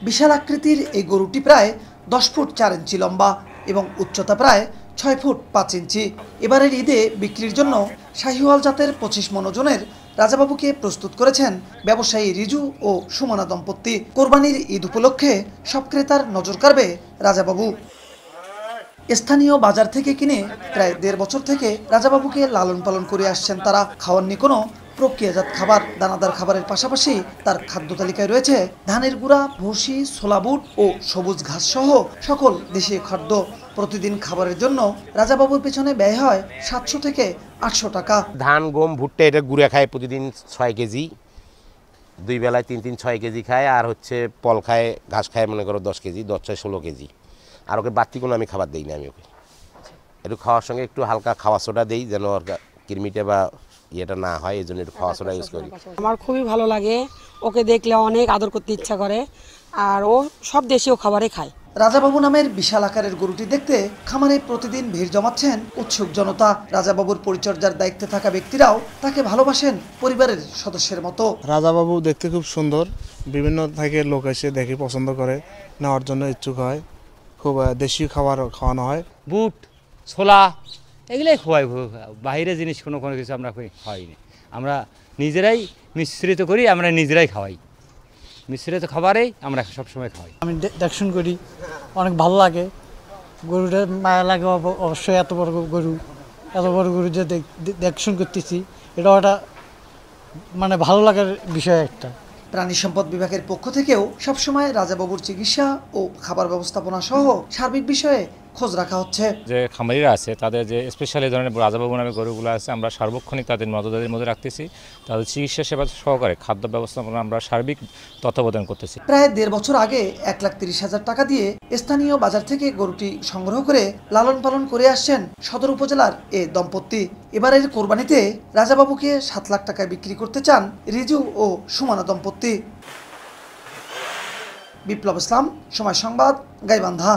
বিশাল আকৃতির এই গরুটি প্রায় 10 ফুট 4 ইঞ্চি লম্বা এবং উচ্চতা প্রায় 6 ফুট 5 ইঞ্চি। এবারের ঈদে বিক্রির জন্য শাহিওয়াল জাতের 25 মণ ওজনের রাজাবাবুকে প্রস্তুত করেছেন ব্যবসায়ী রিজু ও সুমনা দম্পতি। কোরবানির ঈদ উপলক্ষে সব ক্রেতার নজর কাড়বে রাজাবাবু। স্থানীয় বাজার থেকে কিনে প্রায় 1.5 বছর থেকে রাজাবাবুকে লালন পালন করে আসছেন তারা। খাওয়াননি কোনো প্রক্রিয়াজাত খাবার। দানাদার খাবারের পাশাপাশি তার খাদ্য তালিকায় রয়েছে ধানের গুঁড়া, ভুসি, ছোলা বুট ও সবুজ ঘাস সহ সকল দেশীয় খাদ্য। প্রতিদিন খাবারের জন্য রাজাবাবুর পেছনে ব্যয় হয় 700 থেকে 800 টাকা। ধান, গম, ভুট্টা এটা গুঁড়া খায় প্রতিদিন 6 কেজি, 2 বেলায় 3 6 কেজি খায়। আর হচ্ছে পল খায়, ঘাস খায় মনে করো 10 কেজি, 10 6 16 কেজি। আর ওকে বাড়তি কোনো আমি খাবার দিই না। আমি ওকে একটু খাওয়ার সঙ্গে একটু হালকা খাওয়া সোডা দিই, যেন ওর কৃমিটা বা ইয়েটা না হয়, এই জন্য একটু খাওয়া সোডা ইউজ করি। আমার খুবই ভালো লাগে, ওকে দেখলে অনেক আদর করতে ইচ্ছা করে। আর ও সব দেশীয় খাবারই খায়। রাজাবাবু নামের বিশাল আকারের গরুটি দেখতে খামারে প্রতিদিন ভিড় জমাচ্ছেন উৎসুক জনতা। রাজাবাবুর পরিচর্যার দায়িত্বে থাকা ব্যক্তিরাও তাকে ভালোবাসেন পরিবারের সদস্যের মতো। রাজাবাবু দেখতে খুব সুন্দর, বিভিন্ন থেকে লোক এসে দেখে পছন্দ করে, নেওয়ার জন্য ইচ্ছুক হয়। খুব দেশীয় খাবার খাওয়ানো হয়, বুট, ছোলা এগুলোই খোয়াই। বাইরে জিনিস কোনো কিছু আমরা খাওয়াই না। আমরা নিজেরাই মিশ্রিত করি, আমরা নিজেরাই খাওয়াই। মিশ্রিত খাবারেই আমরা সবসময় খাওয়াই। আমি দেখশন করি, অনেক ভালো লাগে। গরুটা মায়া লাগে অবশ্যই। এত বড় গরু যে দেখশন করতেছি, এটা একটা মানে ভালো লাগার বিষয় একটা। প্রাণী সম্পদ বিভাগের পক্ষ থেকেও সবসময় রাজাবাবুর চিকিৎসা ও খাবার ব্যবস্থাপনা সহ সার্বিক বিষয়ে খোঁজ রাখা হচ্ছে। যে খামারিরা আছে তাদের যে স্পেশাল এই ধরনের রাজাবাবু নামে গরুগুলো আছে, আমরা সার্বক্ষণিক তাদের নজরদারির মধ্যে রাখতেছি। তাদের চিকিৎসা সেবা সহকারে খাদ্য ব্যবস্থাপনা আমরা সার্বিক তত্ত্বাবধান করতেছি। প্রায় 1.5 বছর আগে 1,30,000 টাকা দিয়ে স্থানীয় বাজার থেকে গরুটি সংগ্রহ করে লালন পালন করে আসছেন সদর উপজেলার এ দম্পতি। এবারের কোরবানিতে রাজাবাবুকে 7 লাখ টাকায় বিক্রি করতে চান রিজু ও সুমনা দম্পতি। বিপ্লব ইসলাম, সময় সংবাদ, গাইবান্ধা।